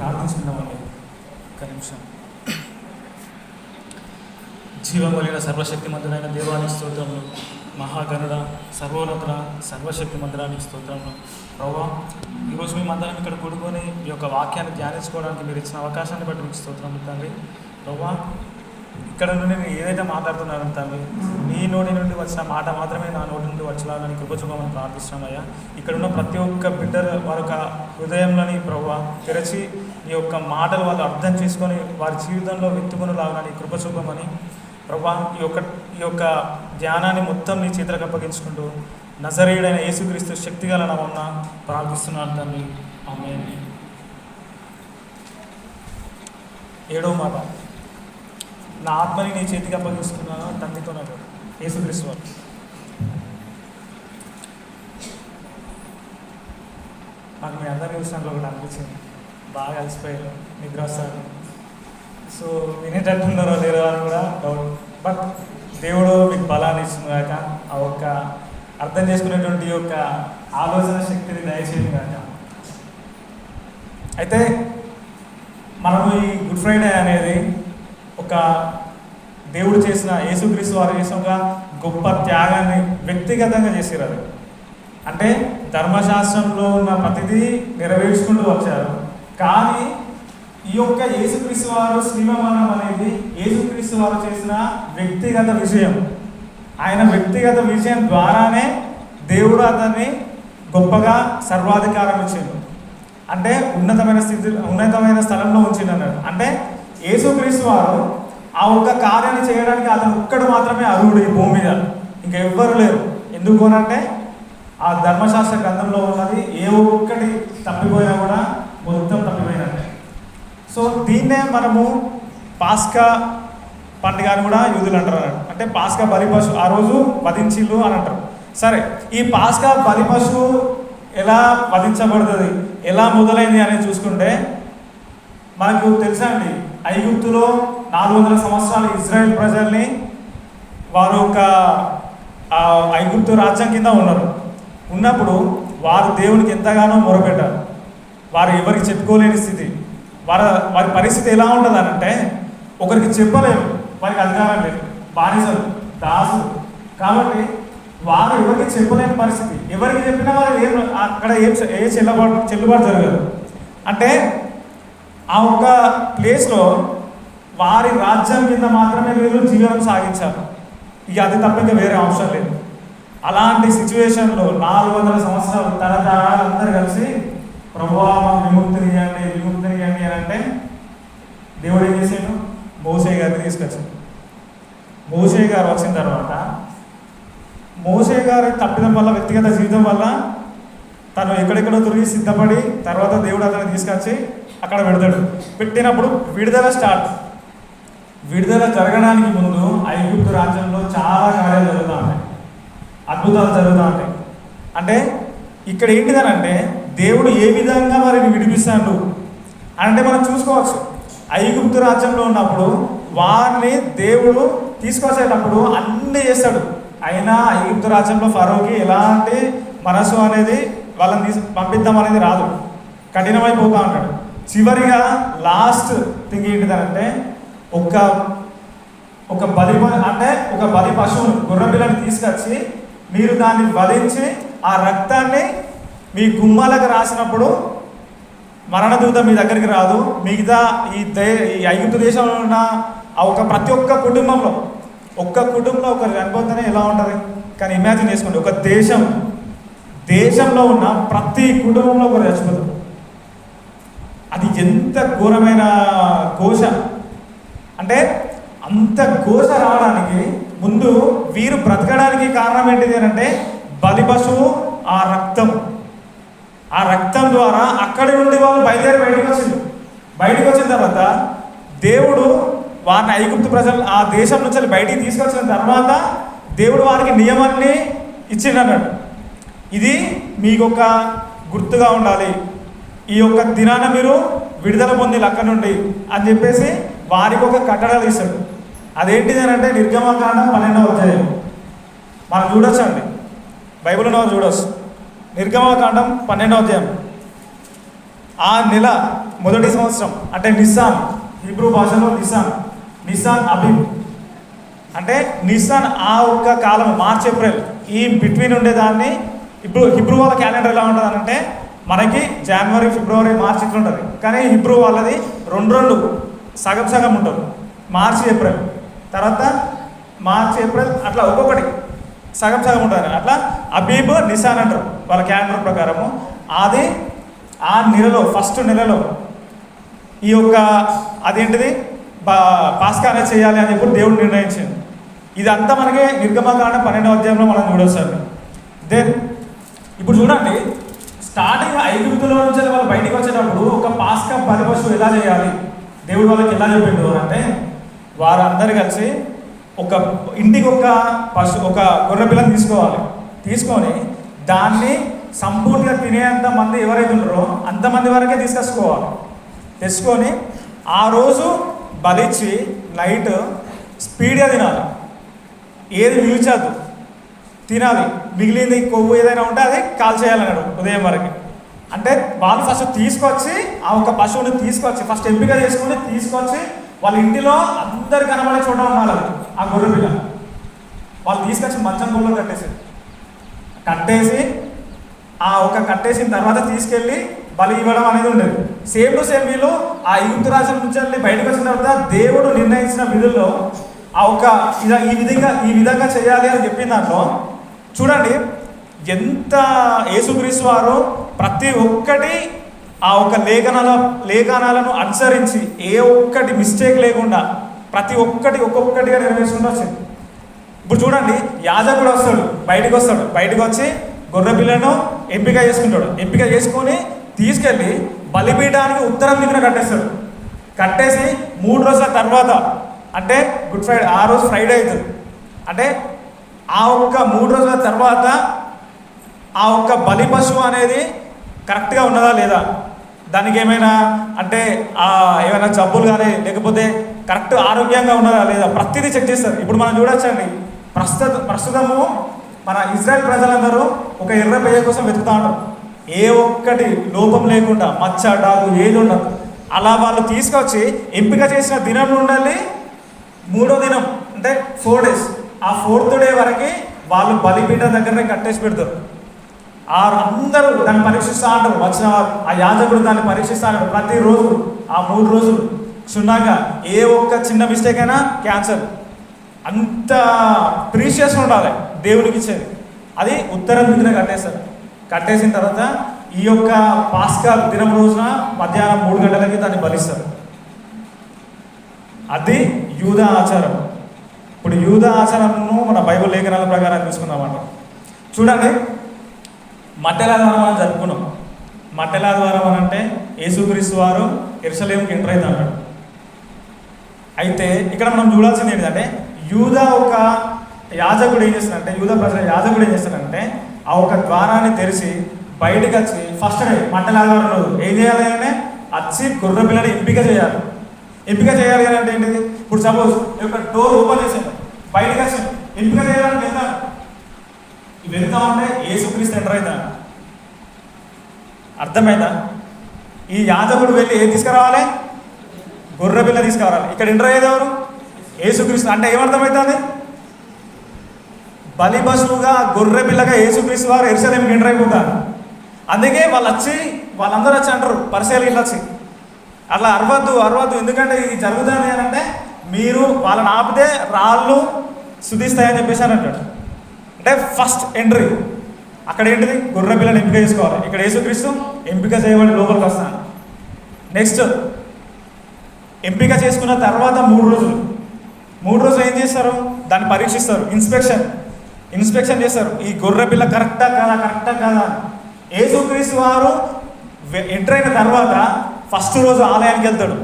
ప్రార్థించుకుందామండి. ఒక్క నిమిషం. జీవం కలిగిన సర్వశక్తిమంతుడైన దేవానికి స్తోత్రములు, మహాగణుడ, సర్వోన్నతుడ, సర్వశక్తిమంతుడానికి స్తోత్రములు. ప్రభువా, ఈరోజు మేమందరం ఇక్కడ కూడుకొని ఈ యొక్క వాక్యాన్ని ధ్యానించుకోవడానికి మీరు ఇచ్చిన అవకాశాన్ని బట్టి మీకు స్తోత్రములు తండ్రి. ప్రభువా, ఇక్కడ నుండి నేను ఏదైతే మాట్లాడుతున్నాను తండ్రి, నీ నోటి నుండి వచ్చిన మాట మాత్రమే నా నోటి నుండి వచ్చేలాగాని కృపచూపమని ప్రార్థిస్తున్నామయ్యా. ఇక్కడ ఉన్న ప్రతి ఒక్క బిడ్డ వారి యొక్క హృదయంలోని ప్రభువా తెరచి ఈ యొక్క మాటలు వాళ్ళు అర్థం చేసుకొని వారి జీవితంలో వెతుకునేలాగా నీ కృపచూపమని ప్రభువా, ఈ యొక్క ధ్యానాన్ని మొత్తం నీ చేతులకు అప్పగించుకుంటూ నజరేయుడైన యేసుక్రీస్తు శక్తిగల నామమున ప్రార్థిస్తున్నాను తండ్రి. ఆమేన్. 7వ మాట, నా ఆత్మని నీ చేతికి అప్పగిస్తున్నాను తండ్రితో నాకు యేసుక్రీస్తు వారు. మాకు మీ అందరి విషయంలో ఒకటి అనిపించింది, బాగా అలసిపోయారు, నిద్ర వస్తారు. సో వినేటట్టున్నారో లేరో అని కూడా డౌట్. బట్ దేవుడు మీకు బలాన్ని ఇచ్చిన కాక, ఆ ఒక్క అర్థం చేసుకునేటువంటి యొక్క ఆలోచన శక్తిని దయచేయను కాక. అయితే మనము ఈ గుడ్ ఫ్రైడే అనేది ఒక దేవుడు చేసిన యేసుక్రీస్తు వారు చేసిన ఒక గొప్ప త్యాగాన్ని వ్యక్తిగతంగా చేసారు. అది అంటే ధర్మశాస్త్రంలో ఉన్న ప్రతిదీ నెరవేర్చుకుంటూ వచ్చారు. కానీ ఈ యొక్క యేసుక్రీస్తు వారు శ్రీమరణం అనేది యేసుక్రీస్తు వారు చేసిన వ్యక్తిగత విజయం. ఆయన వ్యక్తిగత విజయం ద్వారానే దేవుడు అతన్ని గొప్పగా సర్వాధికారం ఇచ్చిండు. అంటే ఉన్నతమైన స్థలంలో ఉంచిండు అన్నాడు. అంటే యేసుక్రీస్తు వారు ఆ ఒక్క కార్యాన్ని చేయడానికి అతను ఒక్కడు మాత్రమే అర్హుడు ఈ భూమి మీద, ఇంకా ఎవ్వరు లేరు. ఎందుకు అంటే ఆ ధర్మశాస్త్ర గ్రంథంలో ఉన్నది ఏ ఒక్కటి తప్పిపోయినా కూడా మొత్తం తప్పిపోయినట్టే. సో దీన్నే మనము పాస్కా పండుగ అని కూడా యూదులు అంటారు. అంటే పాస్కా బలి పశువు ఆ రోజు వధించిల్లు అని అంటారు. సరే, ఈ పాస్కా బలి పశువు ఎలా వధించబడుతుంది, ఎలా మొదలైంది అనేది చూసుకుంటే మనకు తెలుసా అండి, ఐగుప్తులో 400 సంవత్సరాలు ఇజ్రాయెల్ ప్రజల్ని వారు ఒక ఐగుప్తు రాజ్యం కింద ఉన్నప్పుడు వారు దేవునికి ఎంతగానో మొరపెట్టారు. వారు ఎవరికి చెప్పుకోలేని స్థితి. వారి పరిస్థితి ఎలా ఉంటుంది అంటే ఒకరికి చెప్పలేరు, వారికి అధికారం లేదు, బానిసలు, దాసులు. కాబట్టి వారు ఎవరికి చెప్పలేని పరిస్థితి. ఎవరికి చెప్పినా వారు అక్కడ చెల్లుబాటు జరగదు. అంటే ఆ ఒక్క ప్లేస్లో వారి రాజ్యం కింద మాత్రమే వీళ్ళు జీవనం సాగించారు. ఇక అది తప్ప ఇంకా వేరే అవసరం లేదు. అలాంటి సిచ్యువేషన్లో 400 సంవత్సరాలు తరతరాలందరూ కలిసి ప్రభువా మాకు విముక్తిని ఇవ్వండి అని అంటే దేవుడు ఏం చేశాడు, మోషే గారిని తీసుకొచ్చాడు. మోషే గారు వచ్చిన తర్వాత మోషే గారి తప్పిదం వల్ల, వ్యక్తిగత జీవితం వల్ల తను ఎక్కడెక్కడో తిరిగి సిద్ధపడి తర్వాత దేవుడు అతన్ని తీసుకొచ్చి అక్కడ పెట్టినప్పుడు విడుదల జరగడానికి ముందు ఐగుప్తు రాజ్యంలో చాలా కార్యాలు జరుగుతూ ఉంటాయి, అద్భుతాలు జరుగుతూ ఉంటాయి. అంటే ఇక్కడ ఏంటిదనంటే దేవుడు ఏ విధంగా వారిని విడిపిస్తాడు అంటే మనం చూసుకోవచ్చు. ఐగుప్తు రాజ్యంలో ఉన్నప్పుడు వారిని దేవుడు తీసుకొచ్చేటప్పుడు అన్నీ చేస్తాడు. అయినా ఐగుప్తు రాజ్యంలో ఫరోకి ఎలాంటి మనసు అనేది వాళ్ళని పంపిద్దాం అనేది రాదు, కఠినమైపోతూ ఉంటాడు. చివరిగా లాస్ట్ థింగ్ ఏంటిదంటే ఒక బలి పశువును, గుర్ర పిల్లని తీసుకొచ్చి మీరు దాన్ని వధించి ఆ రక్తాన్ని మీ గుమ్మాలకు రాసినప్పుడు మరణదూత మీ దగ్గరికి రాదు. మిగతా ఈ ఐగుప్తు దేశంలో ఉన్న ప్రతి ఒక్క కుటుంబంలో ఒకరు చనిపోతేనే ఎలా ఉంటుంది. కానీ ఇమాజిన్ చేసుకోండి, ఒక దేశంలో ఉన్న ప్రతి కుటుంబంలో ఒకరు చచ్చిపోతారు. అది ఎంత ఘోరమైన ఘోష అంటే అంత ఘోష రావడానికి ముందు వీరు బ్రతకడానికి కారణం ఏంటిది అంటే బలి పశువు, ఆ రక్తం ద్వారా అక్కడి నుండి వాళ్ళు బయలుదేరి బయటకు వచ్చిన తర్వాత దేవుడు వారిని ఐగుప్తు ప్రజలు ఆ దేశం నుంచి బయటికి తీసుకొచ్చిన తర్వాత దేవుడు వారికి నియమాన్ని ఇచ్చిండన్నాడు. ఇది మీకు ఒక గుర్తుగా ఉండాలి, ఈ యొక్క దినాన మీరు విడుదల పొందిలు అక్కడి నుండి అని చెప్పేసి వారికి ఒక కట్టడాలు ఇస్తాడు. అదేంటిది అని అంటే నిర్గమకాండం 12వ అధ్యాయం మనం చూడొచ్చండి, బైబిల్లో చూడవచ్చు. నిర్గమకాండం 12వ అధ్యాయం ఆ నెల మొదటి సంవత్సరం అంటే నిస్సాన్, హిబ్రూ భాషలో నిస్సాన్ అబీబ్ అంటే నిస్సాన్. ఆ ఒక్క కాలం మార్చ్ ఏప్రిల్ ఈ బిట్వీన్ ఉండేదాన్ని ఇప్పుడు హిబ్రూ వాళ్ళ క్యాలెండర్ ఎలా ఉంటుంది అంటే మనకి జనవరి ఫిబ్రవరి మార్చ్ ఇట్లా ఉంటుంది, కానీ హిబ్రూ వాళ్ళది రెండు సగం ఉంటుంది. మార్చ్ ఏప్రిల్ తర్వాత మార్చ్ ఏప్రిల్ అట్లా ఒక్కొక్కటి సగం ఉంటుంది. అట్లా అబీబ్ నిసాన్ అంటారు వాళ్ళ క్యాలెండర్ ప్రకారము. అది ఆ నెలలో ఫస్ట్ నెలలో ఈ యొక్క అదేంటిది పాస్కా అనేది చేయాలి అని చెప్పి దేవుడు నిర్ణయించింది. ఇదంతా మనకి నిర్గమకాండం 12వ అధ్యాయంలో మనం చూడొచ్చు. దెన్ ఇప్పుడు చూడండి, స్టార్టింగ్ ఐగుప్తులో నుంచి వాళ్ళు బయటికి వచ్చేటప్పుడు ఒక పాస్కా బలి పశువు ఎలా చేయాలి దేవుడు వాళ్ళకి ఎలా చెప్పిండు అంటే, వారందరూ కలిసి ఒక ఇంటికి ఒక గొర్రె పిల్లని తీసుకొని దాన్ని సంపూర్ణంగా తినేంత మంది ఎవరైతే ఉంటారో అంతమంది వరకే తెచ్చుకొని ఆ రోజు బలిచ్చి నైట్ స్పీడ్గా తినాలి, ఏది మిగిల్చద్దు, తినాలి. మిగిలింది కొవ్వు ఏదైనా ఉంటే అది కాల్ చేయాలన్నాడు ఉదయం వరకు. అంటే వాళ్ళు ఫస్ట్ తీసుకొచ్చి ఆ ఒక పశువుని ఫస్ట్ ఎంపిక చేసుకుని తీసుకొచ్చి వాళ్ళ ఇంటిలో అందరు కనబడే చోట ఉండాలి ఆ గొర్రె పిల్ల. వాళ్ళు తీసుకొచ్చి మంచం గొర్రెలో కట్టేసి కట్టేసిన తర్వాత తీసుకెళ్ళి బలి ఇవ్వడం అనేది ఉండేది. సేమ్ టు సేమ్ వీళ్ళు ఆ యూత్ రాజ్యం నుంచి వెళ్ళి బయటకు వచ్చిన తర్వాత దేవుడు నిర్ణయించిన విధుల్లో ఈ విధంగా చేయాలి అని చెప్పిన దాంట్లో చూడండి ఎంత యేసుక్రీస్తు వారు ప్రతి ఒక్కటి ఆ ఒక లేఖనాలను అనుసరించి ఏ ఒక్కటి మిస్టేక్ లేకుండా ప్రతి ఒక్కటి ఒక్కొక్కటిగా నెరవేర్చుకుంటూ వచ్చింది. ఇప్పుడు చూడండి, యాజకుడు బయటకు వచ్చి గొర్రె పిల్లను ఎంపిక చేసుకొని తీసుకెళ్ళి బలిపీఠానికి ఉత్తరం దిక్కున కట్టేసి 3 రోజుల తర్వాత అంటే గుడ్ ఫ్రైడే ఆ రోజు ఫ్రైడే అవుతుంది. అంటే ఆ 3 రోజుల తర్వాత ఆ బలి పశువు అనేది కరెక్ట్గా ఉన్నదా లేదా, దానికి ఏమైనా అంటే ఏమైనా జబ్బులు కానీ లేకపోతే కరెక్ట్ ఆరోగ్యంగా ఉన్నదా లేదా ప్రతిదీ చెక్ చేస్తారు. ఇప్పుడు మనం చూడొచ్చండి, ప్రస్తుతము మన ఇజ్రాయెల్ ప్రజలందరూ ఒక ఎర్ర పెయ్య కోసం వెతుకుతూ ఉంటారు. ఏ ఒక్కటి లోపం లేకుండా మచ్చ డాగు ఏది ఉండదు. అలా వాళ్ళు తీసుకొచ్చి ఎంపిక చేసిన దినం నుండి 3వ దినం అంటే 4 days, ఆ 4th day వరకు వాళ్ళు బలిపీఠ దగ్గరనే కట్టేసి పెడతారు. అందరూ దాన్ని పరీక్షిస్తూ ఉంటారు. వచ్చిన ఆ యాజకుడు దాన్ని పరీక్షిస్తూ ఉంటారు ప్రతిరోజు. ఆ 3 రోజులు క్షుణ్ణంగా ఏ ఒక్క చిన్న మిస్టేక్ అయినా క్యాన్సర్. అంత ప్రీషియస్ ఉండాలి దేవునికి ఇచ్చేది. అది ఉత్తరం దిక్కున కట్టేసిన తర్వాత ఈ పాస్కా దినం రోజున మధ్యాహ్నం 3 గంటలకి దాన్ని బలిస్తారు. అది యూదా ఆచారం. ఇప్పుడు యూదా ఆచారంను మన బైబిల్ లేఖనాల ప్రకారం తీసుకున్నామంట. చూడండి, మట్టెలాదివారం మనం జరుపుకున్నాం. మట్టెలాదివారం అని అంటే యేసుక్రీస్తు వారు యెరూషలేముకి ఎంటర్ అవుతా అంటాడు. అయితే ఇక్కడ మనం చూడాల్సింది ఏంటంటే, యూదా యాజకుడు ఏం చేస్తాడంటే, యూదా ప్రజల యాజకుడు ఏం చేస్తాడంటే ఆ ద్వారాన్ని తెరిచి బయటకు వచ్చి ఫస్ట్ డే మట్టెలాదివారం రోజు ఏం చేయాలి అంటే వచ్చి గొర్రె పిల్లని ఎంపిక చేయాలి అంటే ఏంటిది, ఇప్పుడు సపోజ్ డోర్ ఓపెన్ చేసాను బయటకు వచ్చి ఎంపిక చేయాలని వెళ్తా ఉంటే యేసుక్రీస్తు ఎంటర్ అవుతాను. అర్థమైందా? ఈ యాజకుడు వెళ్ళి ఏం తీసుకురావాలి, గొర్రె పిల్ల తీసుకురావాలి. ఇక్కడ ఎంటర్ అయ్యేది ఎవరు? యేసుక్రీస్తు. అంటే ఏమర్థమవుతుంది, బలి పశువుగా గొర్రె పిల్లగా యేసుక్రీస్తు వారు యెరూషలేముకి ఎంటర్ అయిపోతారు. అందుకే వాళ్ళందరూ వచ్చి అంటారు, పరిచయాలు ఇల్లు వచ్చి అట్లా అరవద్దు ఎందుకంటే ఇది జరుగుతుంది అని అంటే మీరు వాళ్ళని ఆపితే రాళ్ళు శుద్ధిస్తాయని చెప్పేసి అని అంటాడు. అంటే ఫస్ట్ ఎంట్రీ అక్కడ ఏంటిది, గొర్రె పిల్లని ఎంపిక చేసుకోవాలి. ఇక్కడ యేసుక్రీస్తు ఎంపిక చేయబడి లోపలికి వస్తాను. నెక్స్ట్ ఎంపిక చేసుకున్న తర్వాత 3 రోజులు ఏం చేస్తారు, దాన్ని పరీక్షిస్తారు. ఇన్స్పెక్షన్ చేస్తారు. ఈ గొర్రె పిల్ల కరెక్టా కాదా. యేసుక్రీస్తు వారు ఎంటర్ అయిన తర్వాత ఫస్ట్ రోజు ఆలయానికి వెళ్తాడు.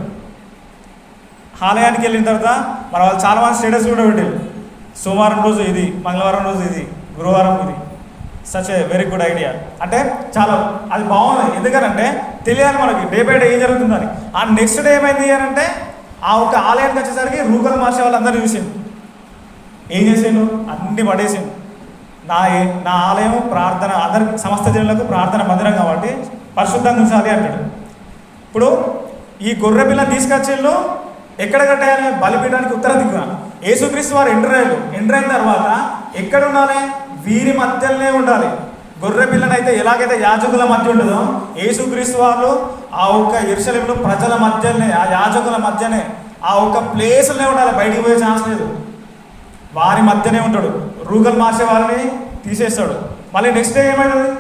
ఆలయానికి వెళ్ళిన తర్వాత మన వాళ్ళు చాలామంది స్టేటస్ కూడా పెట్టారు, సోమవారం రోజు ఇది, మంగళవారం రోజు ఇది, గురువారం ఇది. Such a very good idea. అంటే చాలా అది బాగుంది. ఎందుకనంటే తెలియాలి మనకి డే బై డే ఏం జరుగుతుందని. ఆ నెక్స్ట్ డే ఏమైంది అంటే ఆ ఆలయానికి వచ్చేసరికి రూకలు మార్చే వాళ్ళందరూ చూసిండు. ఏం చేసిండు, అన్ని పడేసిండు. నా ఆలయం ప్రార్థన అందరికి సమస్త జనులకు ప్రార్థన మందిరం కాబట్టి పరిశుద్ధంగా ఉంచాలి అంటాడు. ఇప్పుడు ఈ గొర్రె పిల్లని తీసుకొచ్చిళ్ళు ఎక్కడ కట్టాలి? బలిపీఠానికి ఉత్తర దిక్కున. యేసుక్రీస్తు వారు ఎంటర్ అయిన తర్వాత ఎక్కడ ఉండాలి? వీరి మధ్యలోనే ఉండాలి. గొర్రె పిల్లనైతే ఎలాగైతే యాజకుల మధ్య ఉండదో, యేసుక్రీస్తు వాళ్ళు ఆ ఒక్క యెరూషలేములో ప్రజల మధ్యనే, ఆ యాజకుల మధ్యనే, ఆ ఒక్క ప్లేస్లోనే ఉండాలి. బయటికి పోయే ఛాన్స్ లేదు. వారి మధ్యనే ఉంటాడు. రూకలు మార్చే వారిని తీసేస్తాడు. మళ్ళీ నెక్స్ట్ డే ఏమైనది?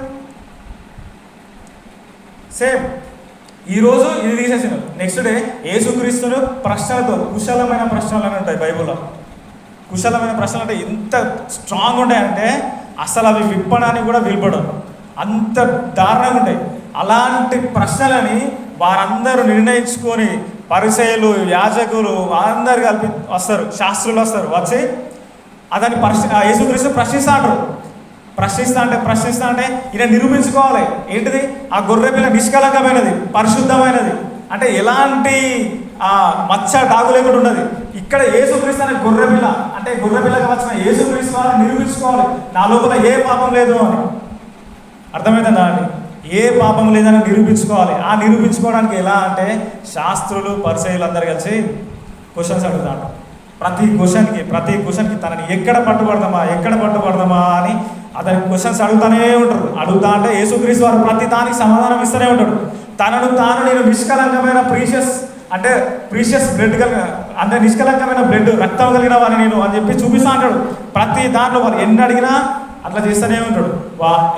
సేమ్. ఈరోజు ఇది తీసేసాడు. నెక్స్ట్ డే యేసుక్రీస్తును ప్రశ్నలతో, కుశలమైన ప్రశ్నలు అని ఉంటాయి బైబిల్లో. కుశలమైన ప్రశ్నలు అంటే ఎంత స్ట్రాంగ్ ఉంటాయంటే అసలు అవి విప్పడానికి కూడా వీలుపడవు, అంత దారుణంగా ఉంటాయి. అలాంటి ప్రశ్నలని వారందరూ నిర్ణయించుకొని, పరిసయ్యులు, యాజకులు అందరు కలిపి వస్తారు, శాస్త్రులు వస్తారు. వచ్చి అతన్ని యేసుక్రీస్తు ప్రశ్నిస్తా అంటారు. ప్రశ్నిస్తా అంటే ఈయన నిరూపించుకోవాలి. ఏంటిది? ఆ గొర్రె పిల్ల నిష్కలంకమైనది, పరిశుద్ధమైనది, అంటే ఎలాంటి మచ్చ డాగు లేకుండా ఉన్నది. ఇక్కడ యేసుక్రీస్తు అనే గొర్రె పిల్ల, అంటే గొర్రె పిల్లగా వచ్చిన యేసుక్రీస్తు వారిని నిరూపించుకోవాలి. నా లోపల ఏ పాపం లేదు అని. అర్థమవుతుందా అండి? ఏ పాపం లేదని నిరూపించుకోవాలి. ఆ నిరూపించుకోవడానికి ఎలా అంటే శాస్త్రులు, పరిసయ్యులు అందరు కలిసి క్వశ్చన్స్ అడుగుతాడు. ప్రతి క్వశ్చన్కి తనని ఎక్కడ పట్టుబడదామా అని అతనికి క్వశ్చన్స్ అడుగుతూనే ఉంటారు. అడుగుతా అంటే యేసుక్రీస్తు వారు ప్రతి దానికి సమాధానం ఇస్తూనే ఉంటాడు. తనను తాను నేను నిష్కలంకమైన ప్రీషియస్ బ్లడ్ అంటే నిష్కలంకమైన బ్లడ్, రక్తం కలిగిన వారిని నేను అని చెప్పి చూపిస్తా అంటాడు. ప్రతి దాంట్లో వారు ఎన్ని అడిగినా అట్లా చేస్తూనే ఉంటాడు.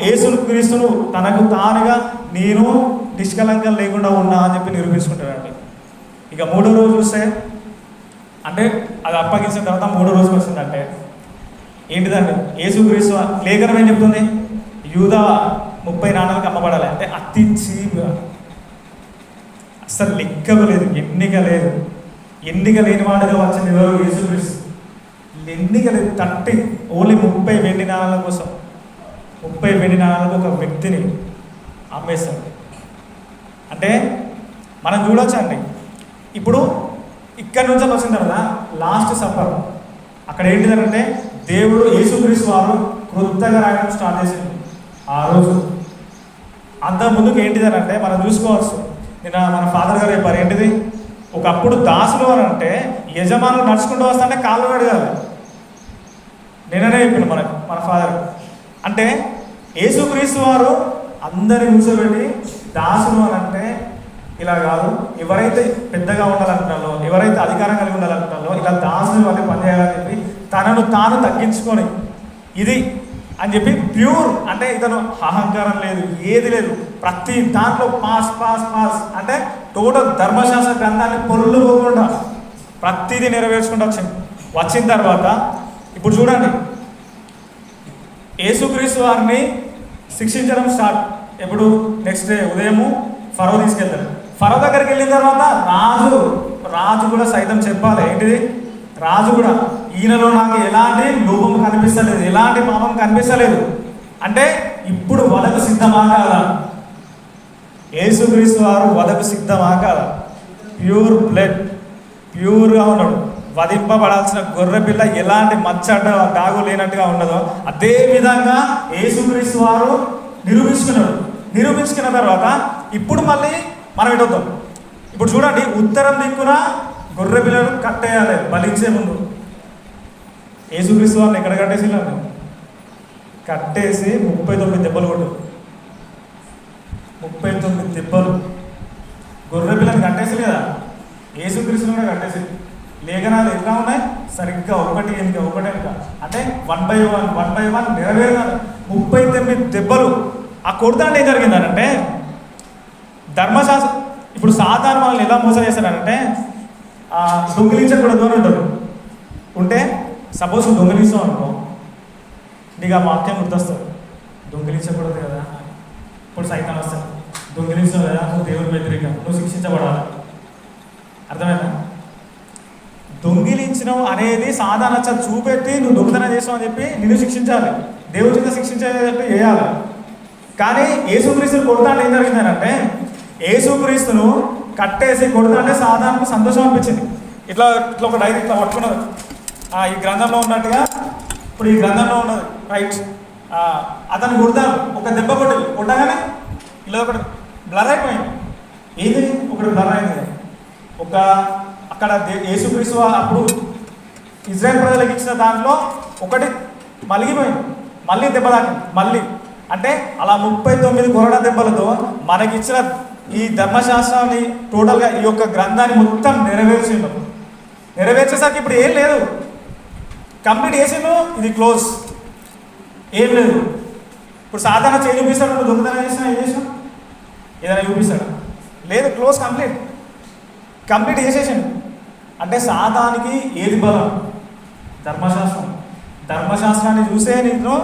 యేసుక్రీస్తును తనకు తానుగా నేను నిష్కలంకం లేకుండా ఉన్నా అని చెప్పి నిరూపించుకుంటాడండి. ఇక మూడో రోజు చూస్తే, అంటే అది అప్పగించిన తర్వాత మూడో రోజుకి వస్తుందంటే ఏంటిదండి? యేసుక్రీస్తు లేఖనం ఏం చెప్తుంది? యూదా 30 నాణాలకు అమ్మబడాలి. అంటే అతి చీప్గా, అసలు లెక్కలు లేదు, ఎన్నిక లేని వాడుగా వచ్చిన ఎవరు? యేసుక్రీస్తు. ఎన్నిక లేదు, ఓన్లీ 30 వెండి నాణాల కోసం 30 వెండి నాణాలకు ఒక వ్యక్తిని అమ్మేస్తాడు. అంటే మనం చూడొచ్చు అండి. ఇప్పుడు ఇక్కడ నుంచి వచ్చిన తర్వాత లాస్ట్ సఫర్ అక్కడ ఏంటిదంటే దేవుడు యేసుక్రీస్తు వారు క్రొత్తగా రాయడం స్టార్ట్ చేసింది ఆ రోజు. అంత ముందుకు ఏంటిదనంటే మనం చూసుకోవచ్చు. నిన్న మన ఫాదర్ గారు చెప్పారు ఏంటిది? ఒకప్పుడు దాసులు అని అంటే యజమానులు నడుచుకుంటూ వస్తుంటే కాళ్ళు అడగాలి. నిన్ననే చెప్పింది మన ఫాదర్. అంటే యేసుక్రీస్తు వారు అందరిని కూర్చోబెట్టి దాసులు అని అంటే ఇలా కాదు, ఎవరైతే పెద్దగా ఉండాలనుకుంటారో, ఎవరైతే అధికారం కలిగి ఉండాలనుకుంటారో ఇలా దాసులు వాళ్ళే పనిచేయాలని చెప్పి తనను తాను తగ్గించుకొని ఇది అని చెప్పి ప్యూర్, అంటే ఇతను అహంకారం లేదు, ఏది లేదు, ప్రతి దాంట్లో పాస్ అంటే టోటల్ ధర్మశాస్త్ర గ్రంథాన్ని పొల్లు పోకుండా ప్రతిదీ నెరవేర్చుకుంటూ వచ్చిన తర్వాత ఇప్పుడు చూడండి, యేసుక్రీస్తు వారిని శిక్షించడం స్టార్ట్. ఎప్పుడు? నెక్స్ట్ డే ఉదయము ఫరో తీసుకెళ్తారు. ఫరో దగ్గరికి వెళ్ళిన తర్వాత రాజు కూడా సైతం చెప్పాలి. ఏంటిది? రాజు కూడా ఈయనలో నాకు ఎలాంటి లోపం కనిపిస్తలేదు, ఎలాంటి పాపం కనిపిస్తలేదు. అంటే ఇప్పుడు వధకు సిద్ధమా కాదా? యేసుక్రీస్తు వారు వధకు సిద్ధమా కాదా? ప్యూర్ బ్లడ్, ప్యూర్గా ఉన్నాడు. వధింపబడాల్సిన గొర్రె పిల్ల ఎలాంటి మచ్చట డాగు లేనట్టుగా ఉన్నదో అదే విధంగా యేసుక్రీస్తు వారు నిరూపించుకున్న తర్వాత ఇప్పుడు మళ్ళీ మనం ఎటుద్దాం. ఇప్పుడు చూడండి, ఉత్తరం దిక్కున గొర్రె పిల్లను కట్టేయాలి బలించే ముందు. యేసుక్రీస్తు వారిని ఎక్కడ కట్టేసినాను? కట్టేసి 39 దెబ్బలు కొట్టు. 39 దెబ్బలు గొర్రె పిల్లని కట్టేసి లేదా? యేసుక్రీస్తుని కూడా కట్టేసి. లేఖనాలు ఎట్లా ఉన్నాయి? సరిగ్గా ఒకటి వెనుక అంటే 1 by 1 నెరవేరాలి. 39 దెబ్బలు. ఆ కొడతాంటే ఏం జరిగిందనంటే ధర్మశాస్త్రం. ఇప్పుడు సాధారణ వాళ్ళని ఎలా మోసం చేస్తారంటే దొంగిలించకూడదు అని ఉంటారు. ఉంటే సపోజ్ దొంగిలిస్తాం అనుకో, నీకు ఆ వాక్యం గుర్తొస్తుంది, దొంగిలించకూడదు కదా. ఇప్పుడు సైతం వస్తాడు, దొంగిలిస్తావు కదా, నువ్వు దేవుని వ్యతిరేక, నువ్వు శిక్షించబడాలి. అర్థమైందా? దొంగిలించడం అనేది సాధారణ చూపెట్టి నువ్వు దొంగతనం చేస్తావు అని చెప్పి నిన్ను శిక్షించాలి, దేవుడి చేత శిక్షించేటట్టు చేయాలి. కానీ యేసుక్రీస్తుని కొడతాంటే ఏం జరిగిందనంటే యేసుక్రీస్తును కట్టేసి కొడతాంటే సాధారణకు సంతోషం అనిపించింది. ఇట్లా ఒక డైరీ ఇట్లా పట్టుకున్నది, ఈ గ్రంథంలో ఉన్నట్టుగా. ఇప్పుడు ఈ గ్రంథంలో ఉన్నది రైట్. అతను కొడతాను, ఒక దెబ్బ కొట్టగానే ఇలా ఒకటి బ్లర్ అయిపోయింది. ఏది ఒకటి బ్లర్ అయింది. ఒక అక్కడ యేసుక్రీస్తు అప్పుడు ఇజ్రాయెల్ ప్రజలకు ఇచ్చిన దాంట్లో ఒకటి మలిగిపోయింది, మళ్ళీ దెబ్బ తాకింది మళ్ళీ. అంటే అలా 39 కొరడా దెబ్బలతో మనకిచ్చిన ఈ ధర్మశాస్త్రాన్ని టోటల్గా ఈ యొక్క గ్రంథాన్ని మొత్తం నెరవేర్చేసరికి ఇప్పుడు ఏం లేదు, కంప్లీట్ చేసిండు, ఇది క్లోజ్, ఏం లేదు. ఇప్పుడు సాధారణ చేయి చూపిస్తాడు, నువ్వు దొంగతనం చేసినా ఏం చేసినా ఏదైనా చూపిస్తాడు, లేదు, క్లోజ్, కంప్లీట్ చేసేసాడు. అంటే సాతానికి ఏది బలం? ధర్మశాస్త్రాన్ని చూసే నేను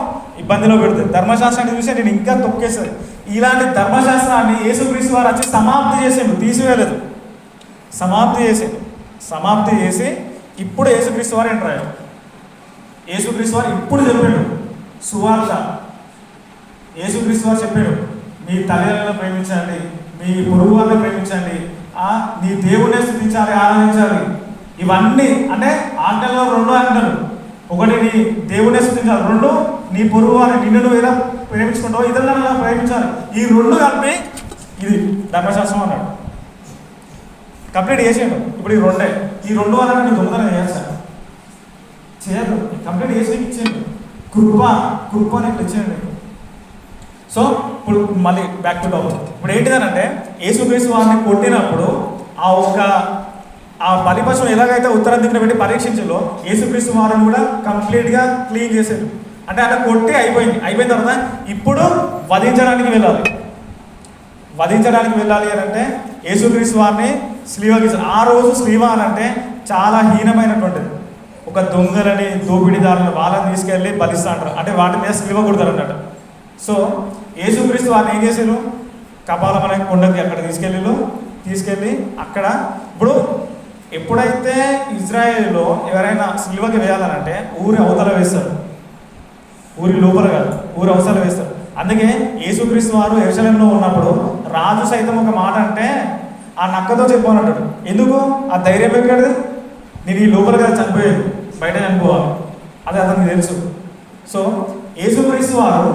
ఇబ్బందిలో పెడుతుంది, ధర్మశాస్త్రాన్ని చూసే నేను ఇంకా తొక్కేస్తుంది. ఇలాంటి ధర్మశాస్త్రాన్ని యేసుక్రీస్తు వారు వచ్చి సమాప్తి చేసాడు, తీసివేయలేదు, సమాప్తి చేసి ఇప్పుడు యేసుక్రీస్తు వారు ఎంటర్ అయ్యారు. యేసుక్రీస్తు వారు ఇప్పుడు చెప్పాడు సువార్త. యేసుక్రీస్తు వారు చెప్పాడు, మీ తల్లిదండ్రులను ప్రేమించండి, మీ పొరుగు వాళ్ళని ప్రేమించండి, నీ దేవుడిని స్తుతించాలి, ఆరాధించాలి. ఇవన్నీ అంటే ఆజ్ఞల్లో 2 ఆజ్ఞలు, ఒకటి నీ దేవుడిని స్తుతించాలి, 2 నీ పొరుగు వారిని నిన్ను నువ్వు ఎలా ప్రేమించుకుంటావు ఇతరులను ఎలా ప్రేమించాలి. ఈ 2 కలిపి ఇది ధర్మశాస్త్రం అన్నాడు, కంప్లీట్ చేసాడు. ఇప్పుడు ఈ 2 వల్ల నేను దొంగతనం చేయదు, కంప్లీట్ చేసి ఇచ్చేయండి, కృప అని ఇట్లా ఇచ్చేయండి. సో ఇప్పుడు మళ్ళీ బ్యాక్ టు టాపిక్. ఇప్పుడు ఏంటిదనంటే యేసుక్రీస్తు వారిని కొట్టినప్పుడు ఆ బలి పశువుని ఎలాగైతే ఉత్తర దిక్కున పెట్టి పరీక్షించాలో యేసుక్రీస్తు వారిని కూడా కంప్లీట్గా క్లీన్ చేశారు. అంటే అలా కొట్టి అయిపోయిన తర్వాత ఇప్పుడు వధించడానికి వెళ్ళాలి అని అంటే యేసుక్రీస్తు వారిని స్లీవకి. ఆ రోజు స్లీవ అని అంటే చాలా హీనమైనటువంటిది. ఒక దొంగలని, దోపిడీదారులను వాళ్ళని తీసుకెళ్ళి బలిస్తా అంటారు, అంటే వాటి మీద స్లీవ కొడతారు అన్నట్టు. సో యేసుక్రీస్తు వారిని ఏం చేశారు, కపాలం అనే కొండకి అక్కడ తీసుకెళ్ళి అక్కడ ఇప్పుడు ఎప్పుడైతే ఇజ్రాయేల్లో ఎవరైనా సిలువకి వేయాలనంటే ఊరి అవతల వేస్తారు, ఊరి లోపల కాదు, ఊరి అవతల వేస్తారు. అందుకే యేసుక్రీస్తు వారు యెరూషలేములో ఉన్నప్పుడు రాజు సైతం ఒక మాట అంటే ఆ నక్కతో చెప్పని అంటాడు. ఎందుకు? ఆ ధైర్యం ఎక్కడిది? నేను ఈ లోపల కదా చనిపోయేది, బయట చనిపోవాలి, అది అతనికి తెలుసు. సో యేసుక్రీస్తు వారు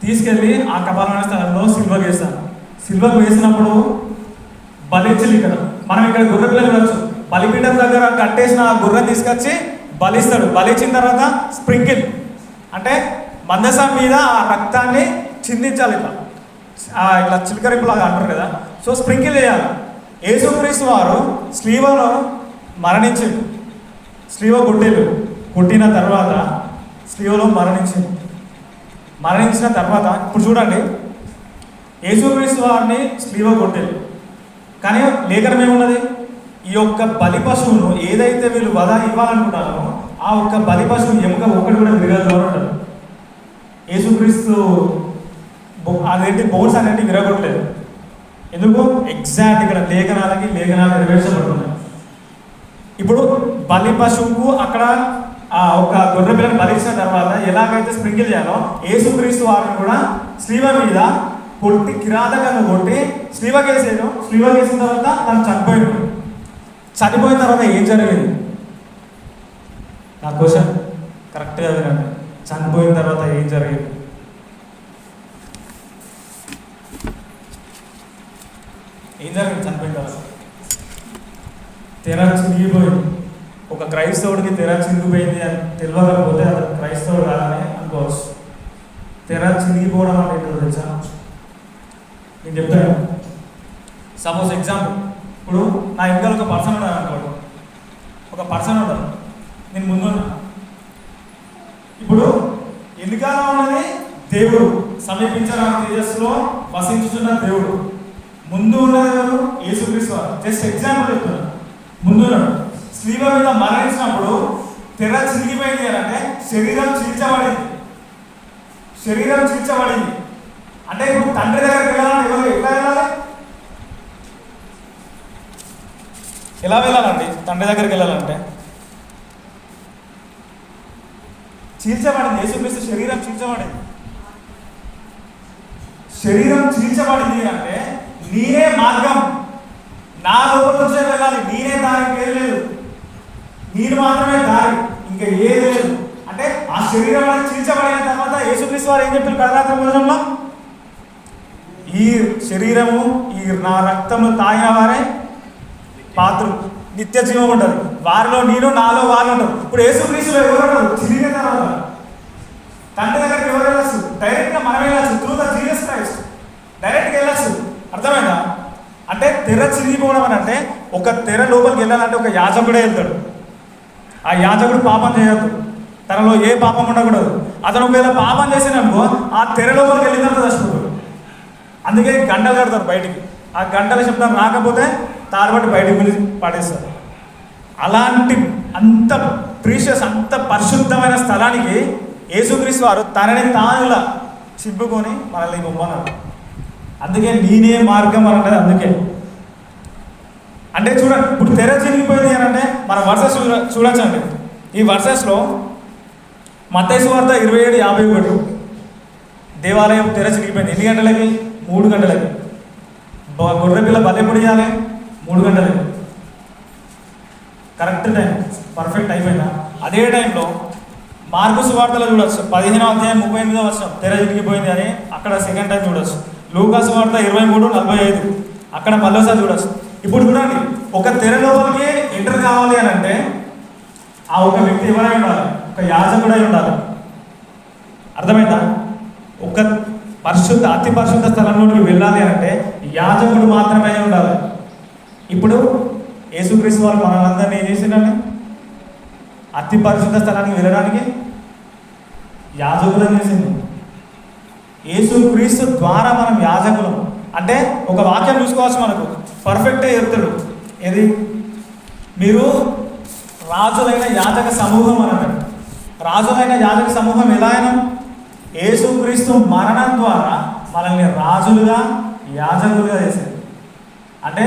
తీసుకెళ్ళి ఆ కపాలమైన స్థలంలో సిల్వకు వేసినప్పుడు బలించాలి. మనం ఇక్కడ గుర్ర పిల్లలు చూడొచ్చు, బలిపీఠం దగ్గర కట్టేసిన ఆ గుర్రం తీసుకొచ్చి బలిస్తాడు. బలిచ్చిన తర్వాత స్ప్రింకిల్ అంటే మందసం మీద ఆ రక్తాన్ని చిందించాలి, ఇట్లా చిలకరింపులాగా అంటారు కదా. సో స్ప్రింకిల్ చేయాలి. యేసుక్రీస్తు వారు స్లీవలో మరణించింది, స్లీవ కొట్టిన తర్వాత స్లీవలో మరణించిన తర్వాత ఇప్పుడు చూడండి, యేసుక్రీస్తు వారిని స్లీవ కొట్టారు, కానీ లేఖనం ఏమున్నది? ఈ యొక్క బలి పశువును ఏదైతే వీళ్ళు వధ ఇవ్వాలనుకుంటారో ఆ ఒక్క బలి పశువు ఎముక ఒక్కటి కూడా విరగదు అని ఉంటారు. యేసుక్రీస్తు అదేంటి బోన్స్ అనేది విరగొట్టలేదు. ఎందుకు? ఎగ్జాక్ట్ ఇక్కడ లేఖనాలు నెరవేర్చబడుతున్నాయి. ఇప్పుడు బలి పశువుకు అక్కడ ఒక గొర్రె పిల్లని బలించిన తర్వాత ఎలాగైతే స్ప్రింకిల్ చేయాలో యేసుక్రీస్తు వారిని కూడా స్లీవ మీద కొట్టి కిరాతకంగా కొట్టి స్లీవకేసాను. స్లీవకేసిన తర్వాత తను చనిపోయిన తర్వాత ఏం జరిగింది? నా క్వశ్చన్ కరెక్ట్గా వినండి. చనిపోయిన తర్వాత ఏం జరిగింది? చనిపోయిన తర్వాత తెర చిరిగిపోయింది. ఒక క్రైస్తవుడికి తెర చిరిగిపోయింది అని తెలియకపోతే అతను క్రైస్తవుడు కాదని అనుకోవచ్చు. తెర చిరిగిపోవడం అంటే ఏంటో తెలుసా? నేను చెప్తాను. సపోజ్ ఎగ్జాంపుల్, ఇప్పుడు నా వెనకాల ఒక పర్సన్ ఉన్నాడు అనుకోండి, నేను ముందున్నా. ఇప్పుడు వెనుకాల ఉన్నది దేవుడు, సమీపించడానికి తేజస్సులో వసించుతున్న దేవుడు. ముందు ఉన్నది ఎవరు? యేసుక్రీస్తు వారు. జస్ట్ ఎగ్జాంపుల్ చెప్తున్నాను. ముందున్నాడు. స్లీవ మీద మరణించినప్పుడు తెర చిరిగిపోయింది అని అంటే శరీరం చీల్చబడింది. అంటే ఇప్పుడు తండ్రి దగ్గరికి వెళ్ళాలంటే ఎలా వెళ్ళాలండి? తండ్రి దగ్గరికి వెళ్ళాలంటే చీల్చబడింది. యేసుక్రీస్తు శరీరం చీల్చబడింది అంటే నేనే మార్గం, నా లోపల నుంచే వెళ్ళాలి, నేనే దారికి వెళ్ళలేదు, నేను మాత్రమే దారి, ఇంకా ఏది లేదు. అంటే ఆ శరీరం చీల్చబడిన తర్వాత యేసుక్రీస్తు వారు ఏం చెప్పారు? కడరాత్రి భోజనంలో ఈ శరీరము ఈ నా రక్తము తాగిన వారే పాత్రలు, నిత్య జీవం ఉంటుంది. వారిలో నేను, నాలో వాళ్ళు ఉంటారు. ఇప్పుడు యేసుక్రీస్తులో ఎవరు ఉంటారు? చిరిగిన తర్వాత తండ్రి దగ్గరికి ఎవరు వెళ్ళచ్చు? డైరెక్ట్గా మనం వెళ్ళచ్చు. త్రూ ద జీసస్ క్రైస్ట్ డైరెక్ట్గా వెళ్ళచ్చు. అర్థమైందా? అంటే తెర చిరిగిపోవడం అని అంటే, ఒక తెర లోపలికి వెళ్ళాలంటే ఒక యాజకుడే వెళ్తాడు. ఆ యాజకుడు పాపం చేయొద్దు, తనలో ఏ పాపం ఉండకూడదు. అతను ఒకవేళ పాపం చేసిననుకో ఆ తెర లోపలికి వెళ్ళిన తర్వాత చచ్చిపోతాడు. అందుకే గంటలు కడతారు బయటికి. ఆ గంటల శబ్దం రాకపోతే తాడుబట్టి బయటికి పిలిచి పడేస్తారు. అలాంటి అంత ప్రీషియస్, అంత పరిశుద్ధమైన స్థలానికి యేసుక్రీస్తు వారు తనని తానులా చింపుకొని మనల్ని బొమ్మన్నారు. అందుకే నేనే మార్గం అని అంటది. అందుకే అంటే చూడండి, ఇప్పుడు తెర చిరిగిపోయింది అని అంటే మన వర్సెస్ చూడొచ్చండి. ఈ వర్సెస్లో మత్తయి సువార్త 27:51 దేవాలయం తెర చిరిగిపోయింది. ఎన్ని గంటలకి? 3 గంటలకి. గొర్రెపిల్ల బలి ఎప్పుడు చేయాలి? 3 గంటలకి. కరెక్ట్ టైం, పర్ఫెక్ట్ అయిపోయిందా? అదే టైంలో మార్కు సువార్తలో చూడొచ్చు, 15:38 తెర చిరిగిపోయింది అని అక్కడ సెకండ్ టైం చూడొచ్చు. లూకా సువార్త 23:45 అక్కడ మళ్ళీసారి చూడొచ్చు. ఇప్పుడు చూడండి, ఒక తెర లోపలికి ఎంటర్ కావాలి అని అంటే ఆ ఒక వ్యక్తి ఎవరై ఉండాలి? ఒక యాజకుడై ఉండాలి. అర్థమైందా? ఒక పరిశుద్ధ, అతి పరిశుద్ధ స్థలంలోకి వెళ్ళాలి అంటే యాజకుడు మాత్రమే ఉండాలి. ఇప్పుడు యేసుక్రీస్తు వారు మనందరినీ ఏం చేసిండండి? అతి పరిశుద్ధ స్థలానికి వెళ్ళడానికి యాజకులను చేసింది. యేసుక్రీస్తు ద్వారా మనం యాజకులం. అంటే ఒక వాక్యం చూసుకోవచ్చు, మనకు పర్ఫెక్ట్గా చెప్తాడు. ఏది? మీరు రాజులైన యాజక సమూహం అన్నాడు. రాజులైన యాజక సమూహం ఎలా అయినా? యేసుక్రీస్తు మరణం ద్వారా మనల్ని రాజులుగా, యాజకులుగా చేశారు. అంటే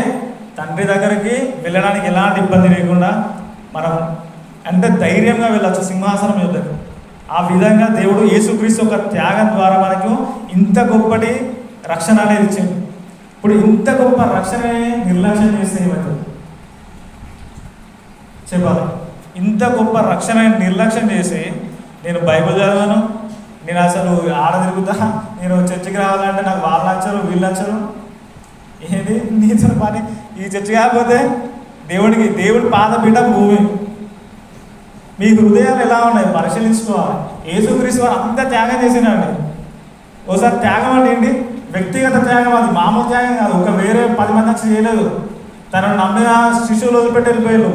తండ్రి దగ్గరికి వెళ్ళడానికి ఎలాంటి ఇబ్బంది లేకుండా మనం అంటే ధైర్యంగా వెళ్ళచ్చు సింహాసనం యొద్దకు. ఆ విధంగా దేవుడు యేసుక్రీస్తు ఒక త్యాగం ద్వారా మనకు ఇంత గొప్పటి రక్షణ అనేది ఇచ్చింది. ఇప్పుడు ఇంత గొప్ప రక్షణని నిర్లక్ష్యం చేస్తే ఏమవుతుంది చెప్పాలి? ఇంత గొప్ప రక్షణ నిర్లక్ష్యం చేసి నేను బైబిల్ చదవను, నేను అసలు ఆడ తిరుగుతా, నేను చర్చికి రావాలంటే నాకు వాళ్ళు నచ్చరు, వీళ్ళు నచ్చరు, ఏది నీతో పని? ఈ చర్చి కాకపోతే దేవుడి పాదపీఠ భూమి. మీ హృదయాలు ఎలా ఉన్నాయి పరిశీలించుకోవాలి. యేసుక్రీస్తు వారు అంత త్యాగం చేసినండి. ఒకసారి త్యాగం అంటే ఏంటి? వ్యక్తిగత త్యాగం. అది మామూలు త్యాగం కాదు. ఒక వేరే 10 మంది వచ్చి చేయలేదు. తనను నమ్మిన శిశువులు వదిలిపెట్టి వెళ్ళిపోయారు.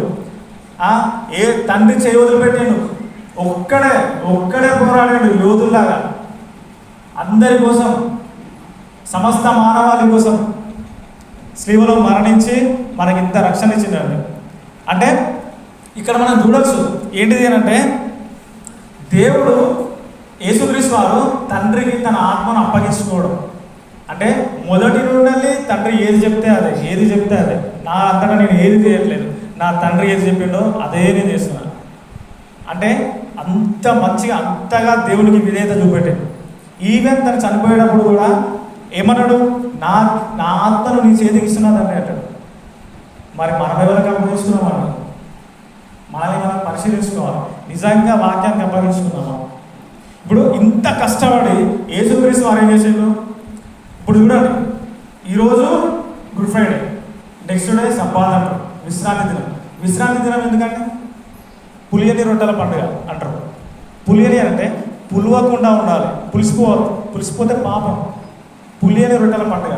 ఏ తండ్రి చేయి వదిలిపెట్టాడు. ఒక్కడే పోరాడాడు యోధుల్లాగా అందరి కోసం, సమస్త మానవాళి కోసం శిలువలో మరణించి మనకి ఇంత రక్షణ ఇచ్చిందండి. అంటే ఇక్కడ మనం చూడొచ్చు ఏంటిది అని అంటే, దేవుడు యేసుక్రీస్తు వారు తండ్రికి తన ఆత్మను అప్పగించుకోవడం. అంటే మొదటి నుండి తండ్రి ఏది చెప్తే అదే, నా అంతటా నేను ఏది చేయట్లేదు, నా తండ్రి ఏది చెప్పిండో అదే నేను చేస్తున్నాను. అంటే అంత మంచిగా, అంతగా దేవుడికి విధేయత చూపెట్టాడు. ఈవెన్ తను చనిపోయేటప్పుడు కూడా ఏమన్నాడు? నా ఆత్మను నీ చేతికి ఇస్తున్నాదని అంటాడు. మరి మనం ఎవరికి అప్పగించుకున్నామన్నా? మనల్ని మనం పరిశీలించుకోవాలి. నిజంగా వాక్యానికి అప్పగించుకున్నామా? ఇప్పుడు ఇంత కష్టపడి యేసుక్రీస్తు వారు ఏం చేసాడు? ఇప్పుడు చూడండి, ఈరోజు good Friday, next day Sabbath అంటారు, విశ్రాంతి దినం. విశ్రాంతి దినం ఎందుకంటే పులియని రొట్టెల పండుగ అంటారు. పులియని అంటే పులవకుండా ఉండాలి, పులిసిపోతే పాపం. పులియని రొట్టెల పండుగ.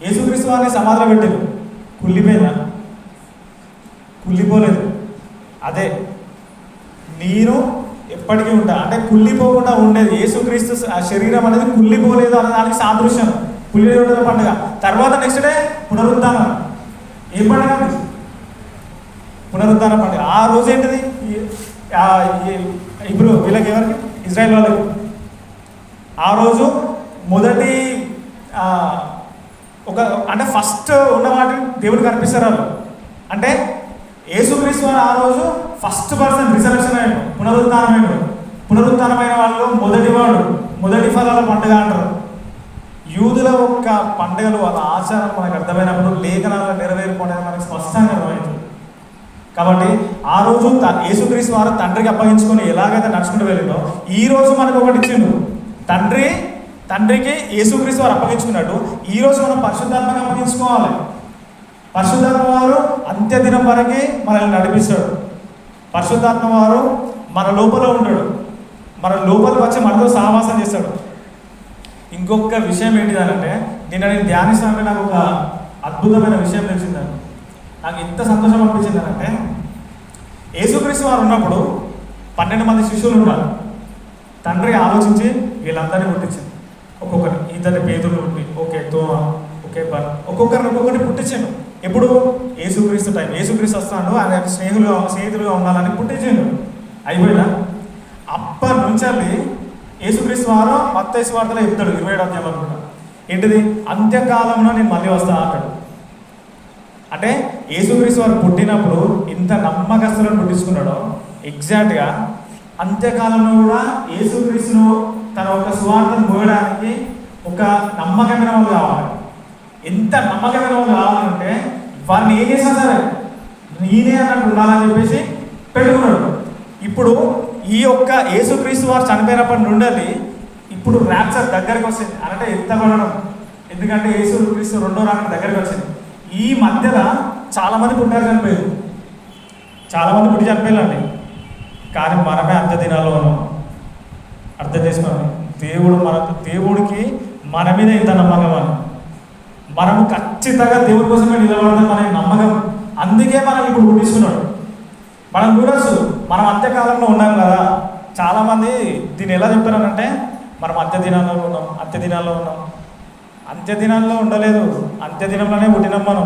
యేసుక్రీస్తు వారిని సమాధిలో పెట్టారు. కుళ్ళిపోయిందా? కుళ్ళిపోలేదు. అదే నేను ఎప్పటికీ ఉంటా అంటే కుళ్ళిపోకుండా ఉండేది. యేసుక్రీస్తు శరీరం అనేది కుళ్ళిపోలేదు అనే దానికి సాదృశ్యం పులియని రొట్టెల పండుగ. తర్వాత నెక్స్ట్ డే పునరుద్ధానం. ఏ పండుగ? పునరుద్ధాన పండుగ. ఆ రోజు ఏంటిది? ఇప్పుడు వీళ్ళకి ఎవరికి? ఇజ్రాయెల్ వాళ్ళకి. ఆ రోజు మొదటి అంటే ఫస్ట్ ఉన్న వాటిని దేవుడికి అర్పిస్తారు వాళ్ళు. అంటే యేసుక్రీస్తు వారు ఆ రోజు ఫస్ట్ పర్సన్ రిజర్వేషన్ అయ్యాడు, పునరుత్థానమైన వాళ్ళు మొదటి ఫలాల పండుగ అంటారు. యూదుల యొక్క పండుగలు వాళ్ళ ఆచారం మనకు అర్థమైనప్పుడు లేఖనాల నెరవేర్పునేది మనకు స్పష్టంగా అర్థమవుతుంది. కాబట్టి ఆ రోజు యేసుక్రీస్తు వారు తండ్రికి అప్పగించుకొని ఎలాగైతే నడుచుకుంటూ వెళ్ళిందో ఈ రోజు మనకు ఒకటి ఇచ్చిండు. తండ్రి తండ్రికి యేసుక్రీస్తు వారు అప్పగించుకున్నట్టు ఈరోజు మనం పరిశుద్ధాత్మగా అప్పగించుకోవాలి. పరిశుద్ధాత్మ వారు అంత్యదినం వరకు మనల్ని నడిపిస్తాడు. పరిశుద్ధాత్మ వారు మన లోపల ఉంటాడు, మన లోపలికి వచ్చి మనతో సహవాసం చేస్తాడు. ఇంకొక విషయం ఏంటిదంటే, నిన్న నేను ధ్యానిస్తానంటే నాకు ఒక అద్భుతమైన విషయం తెలిసిందని, నాకు ఎంత సంతోషం అనిపించిందనంటే, యేసుక్రీస్తు వారు ఉన్నప్పుడు 12 మంది శిష్యులు ఉన్నారు. తండ్రి ఆలోచించి వీళ్ళందరినీ పుట్టించింది. ఒక్కొక్కటి ఇద్దరిని పేతులు పుట్టి, ఓకే తోమ, ఓకే బర్, ఒక్కొక్కరిని పుట్టించాను. ఎప్పుడు? యేసుక్రీస్తు టైం. యేసుక్రీస్తు వస్తున్నాడు, ఆయన స్నేహితులుగా ఉండాలని పుట్టించాను. అయిపోయినా అప్పటి నుంచి యేసుక్రీస్తు వారు మత్తయి సువార్తలో చెప్తాడు 27వ అధ్యాయం అనుకుంటా, ఏంటిది? అంత్యకాలంలో నేను మళ్ళీ వస్తా అంటాడు. అంటే యేసుక్రీస్తు వారు పుట్టినప్పుడు ఇంత నమ్మకస్తులను పుట్టించుకున్నాడో, ఎగ్జాక్ట్గా అంత్యకాలంలో కూడా యేసుక్రీస్తును తన ఒక సువార్తను పోయడానికి ఒక నమ్మకమైన వాళ్ళు కావాలి. ఎంత నమ్మకమైన వాళ్ళు కావాలంటే వారిని ఏం చేసినా సరే నేనే అన్నట్టు ఉండాలని చెప్పేసి పెట్టుకున్నాడు. ఇప్పుడు ఈ యొక్క యేసుక్రీస్తు వారు చనిపోయినప్పటి నుండి ఇప్పుడు ర్యాప్చర్ దగ్గరికి వచ్చింది, అంటే ఎత్తబడడం. ఎందుకంటే యేసుక్రీస్తు రెండో రాకడ దగ్గరికి వచ్చింది. ఈ మధ్యలో చాలామంది పుట్టారు, చనిపోయారు, చాలామంది పుట్టి చనిపోయారండి. కానీ మనమే అంత్య దినాల్లో ఉన్నాం. అర్థం చేసుకోండి, దేవుడికి మన మీద ఇంత నమ్మకం అని, మనము ఖచ్చితంగా దేవుడి కోసమే నిలబడతాం అనే నమ్మకం. అందుకే మనం ఇప్పుడు పుట్టిస్తున్నాడు. మనం చూడొచ్చు, మనం అంత్యకాలంలో ఉన్నాం కదా. చాలామంది దీన్ని ఎలా చెప్తున్నారంటే, మనం అంత్యదినాల్లో ఉన్నాం, అంత్యదినాల్లో ఉండలేదు, అంత్యదినంలోనే పుట్టినాం మనం.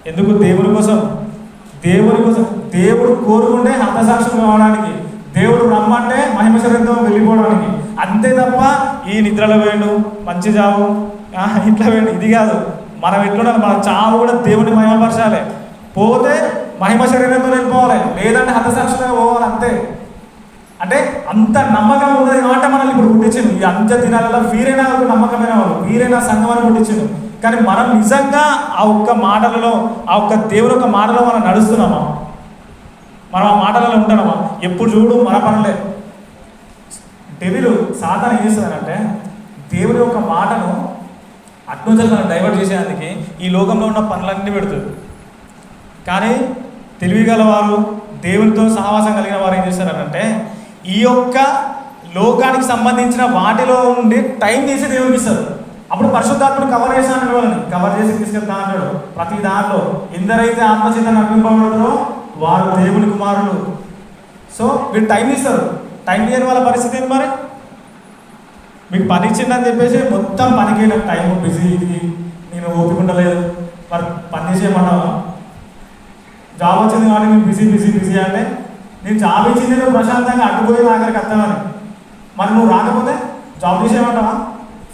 ఎందుకు? దేవుడి కోసం. దేవుడు కోరుకుంటే హతసాక్షులు కావడానికి, దేవుడు రమ్మంటే మహిమ శరీరంతో వెళ్ళిపోవడానికి, అంతే తప్ప ఈ నిద్రలో వేయండు, మంచి చావు, ఇట్లా వేయండు, ఇది కాదు. మనం ఎట్లున్నాం, మన చావు కూడా దేవుని మహిమపరచాలి. పోతే మహిమ శరీరంతో వెళ్ళిపోవాలి, లేదంటే హతసాక్షులుగా పోవాలి, అంతే. అంటే అంత నమ్మకం ఉన్నది కాబట్టి మనల్ని ఇప్పుడు పుట్టించింది. ఈ అంత్య దినాలలో వీరైనా నమ్మకమైన వాళ్ళు, వీరైనా సంఘమని పుట్టించింది. కానీ మనం నిజంగా ఆ ఒక్క మాటలలో, ఆ ఒక్క దేవుని యొక్క మాటలో మనం నడుస్తున్నామా? మనం ఆ మాటలలో ఉంటున్నామా? ఎప్పుడు చూడు మన పనులే. డెవిలు సాతాను ఏం చేస్తుందంటే, దేవుని యొక్క మాటను అట్నుంచి మనం డైవర్ట్ చేసేందుకు ఈ లోకంలో ఉన్న పనులన్నీ పెడుతుంది. కానీ తెలివిగల వారు, దేవునితో సహవాసం కలిగిన వారు ఏం చేస్తారంటే, ఈ యొక్క లోకానికి సంబంధించిన వాటిలో ఉండి టైం తీసి దేవునికి ఇస్తారు. అప్పుడు పరిశుద్ధాత్మను కవర్ చేస్తాను, వాళ్ళని కవర్ చేసి తీసుకెళ్తా అంటాడు. ప్రతి దాంట్లో ఎందరైతే ఆత్మచేత నడిపింపబడతారో వారు దేవుని కుమారులు. సో వీళ్ళు టైం ఇస్తారు. టైం లేని వాళ్ళ పరిస్థితి ఏంటి మరి? మీకు పని ఇచ్చిందని చెప్పేసి మొత్తం పనికి టైం బిజీ, ఇది నేను ఓపికంటలేదు, మరి పని చేసేయమన్నావా? జాబ్ వచ్చింది కాబట్టి నేను బిజీ అంటే, నేను జాబ్ ఇచ్చింది నువ్వు ప్రశాంతంగా అడ్డుపోయి ఆఖరికి వస్తామని, మరి నువ్వు రాకపోతే జాబ్ చేసేయమంటావా?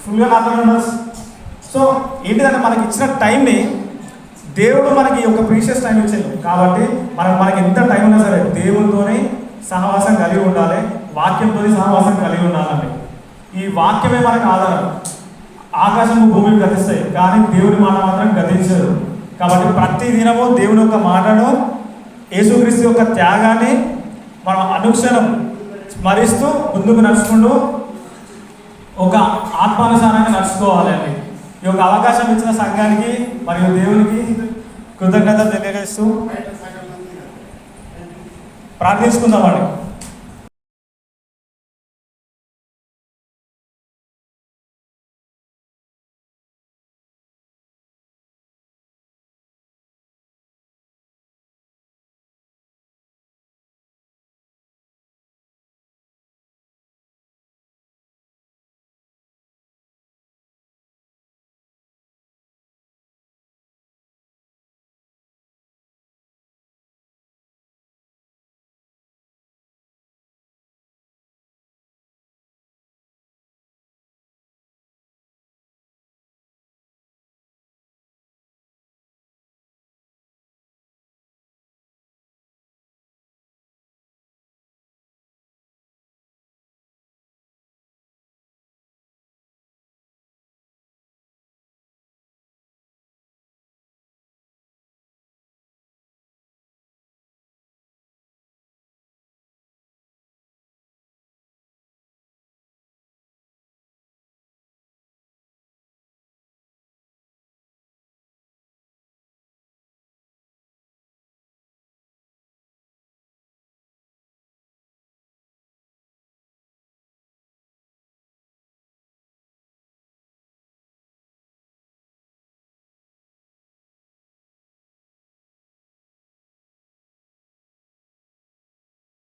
ఫుల్గా నాతో ఉండదు. సో ఏంటిదంటే, మనకి ఇచ్చిన టైంని దేవుడు మనకి ఒక ప్రీషియస్ టైం ఇచ్చింది కాబట్టి మనకి ఎంత టైం ఉన్నా సరే దేవునితోనే సహవాసం కలిగి ఉండాలి, వాక్యంతో సహవాసం కలిగి ఉండాలండి. ఈ వాక్యమే మనకు ఆధారం. ఆకాశము భూమిని గతిస్తాయి కానీ దేవుని మాట మాత్రం గతించదు. కాబట్టి ప్రతి దినము దేవుని యొక్క మాటను, యేసుక్రీస్తు యొక్క త్యాగాన్ని మనం అనుక్షణం స్మరిస్తూ ముందుకు నడుచుకుంటూ ఒక ఆత్మానుసారంగా నడుచుకోవాలి అండి. ఈ యొక్క అవకాశం ఇచ్చిన సంఘానికి మరియు దేవునికి కృతజ్ఞతలు తెలియజేస్తూ ప్రార్థించుకుందామండి.